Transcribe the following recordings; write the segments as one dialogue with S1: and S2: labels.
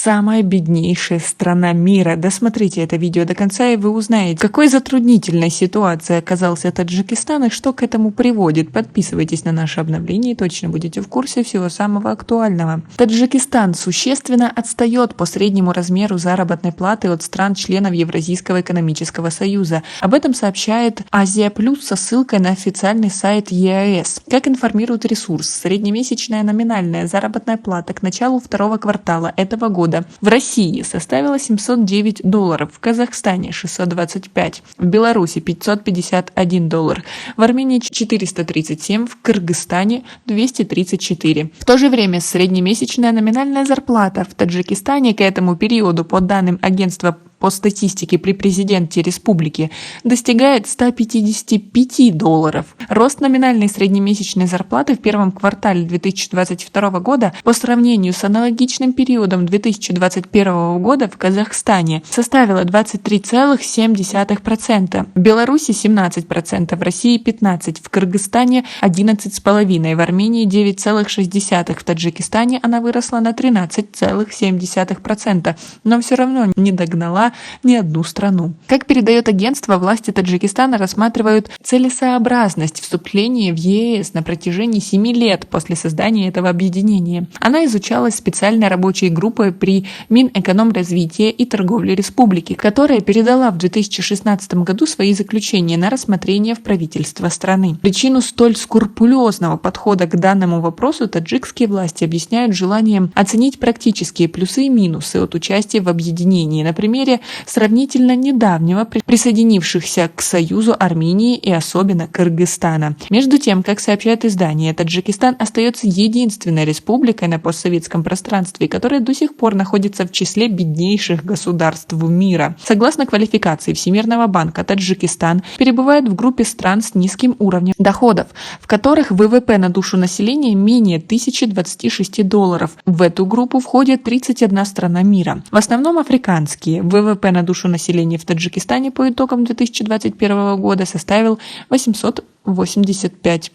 S1: самая беднейшая страна мира. Досмотрите это видео до конца, и вы узнаете, в какой затруднительной ситуации оказался Таджикистан и что к этому приводит. Подписывайтесь на наше обновление и точно будете в курсе всего самого актуального. Таджикистан существенно отстает по среднему размеру заработной платы от стран-членов Евразийского экономического союза. Об этом сообщает Азия Плюс со ссылкой на официальный сайт ЕАЭС. Как информирует ресурс, среднемесячная номинальная заработная плата к началу второго квартала этого года в России составила $709, в Казахстане 625, в Беларуси 551 доллар, в Армении 437, в Кыргызстане 234. В то же время среднемесячная номинальная зарплата в Таджикистане к этому периоду, по данным агентства по статистике при президенте республики, достигает $155. Рост номинальной среднемесячной зарплаты в первом квартале 2022 года по сравнению с аналогичным периодом 2021 года в Казахстане составила 23,7%, в Беларуси 17%, в России 15%, в Кыргызстане 11,5%, в Армении 9,6%, в Таджикистане она выросла на 13,7%, но все равно не догнала ни одну страну. Как передает агентство, власти Таджикистана рассматривают целесообразность вступления в ЕС на протяжении 7 лет после создания этого объединения. Она изучалась специальной рабочей группой при Минэкономразвития и торговли республики, которая передала в 2016 году свои заключения на рассмотрение в правительство страны. Причину столь скрупулезного подхода к данному вопросу таджикские власти объясняют желанием оценить практические плюсы и минусы от участия в объединении на примере сравнительно недавнего присоединившихся к Союзу Армении и особенно Кыргызстана. Между тем, как сообщает издание, Таджикистан остается единственной республикой на постсоветском пространстве, которая до сих пор находится в числе беднейших государств мира. Согласно квалификации Всемирного банка, Таджикистан перебывает в группе стран с низким уровнем доходов, в которых ВВП на душу населения менее $1026. В эту группу входит 31 страна мира, в основном африканские. ВВП на душу населения в Таджикистане по итогам 2021 года составил $885.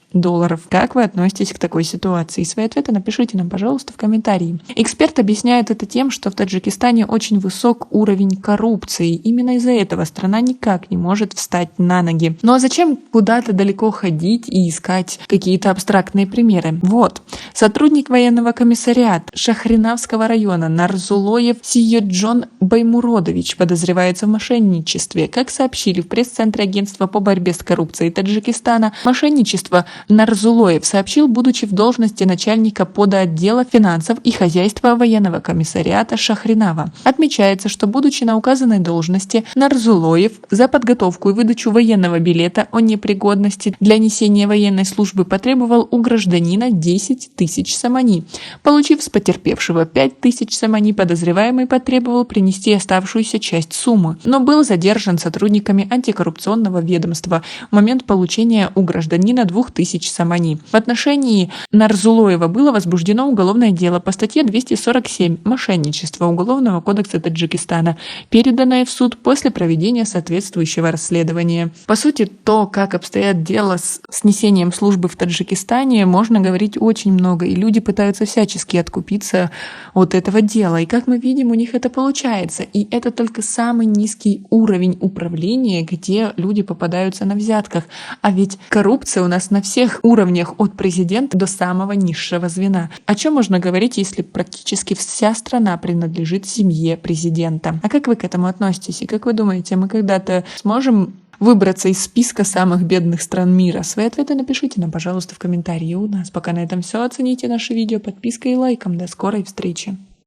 S1: Как вы относитесь к такой ситуации? Свои ответы напишите нам, пожалуйста, в комментарии. Эксперт объясняет это тем, что в Таджикистане очень высок уровень коррупции. Именно из-за этого страна никак не может встать на ноги. Ну а зачем куда-то далеко ходить и искать какие-то абстрактные примеры? Вот. Сотрудник военного комиссариата Шахринавского района Нарзулоев Сиеджон Баймуродович подозревается в мошенничестве. Как сообщили в пресс-центре агентства по борьбе с коррупцией Таджикистана, мошенничество Нарзулоев сообщил, будучи в должности начальника подотдела финансов и хозяйства военного комиссариата Шахринава. Отмечается, что, будучи на указанной должности, Нарзулоев за подготовку и выдачу военного билета о непригодности для несения военной службы потребовал у гражданина 10 тысяч самани. Получив с потерпевшего 5 тысяч самани, подозреваемый потребовал принести оставшуюся часть суммы, но был задержан сотрудниками антикоррупционного ведомства в момент получения у гражданина 2000 самани. В отношении Нарзулоева было возбуждено уголовное дело по статье 247 «Мошенничество» Уголовного кодекса Таджикистана, переданное в суд после проведения соответствующего расследования. По сути, то, как обстоят дела с снесением службы в Таджикистане, можно говорить очень много, и люди пытаются всячески откупиться от этого дела. И как мы видим, у них это получается. И это только самый низкий уровень управления, где люди попадаются на взятках. А ведь коррупция у нас на всех уровнях, от президента до самого низшего звена. О чем можно говорить, если практически вся страна принадлежит семье президента? А как вы к этому относитесь? И как вы думаете, мы когда-то сможем выбраться из списка самых бедных стран мира? Свои ответы напишите нам, пожалуйста, в комментарии. У нас пока на этом все. Оцените наше видео подпиской и лайком. До скорой встречи.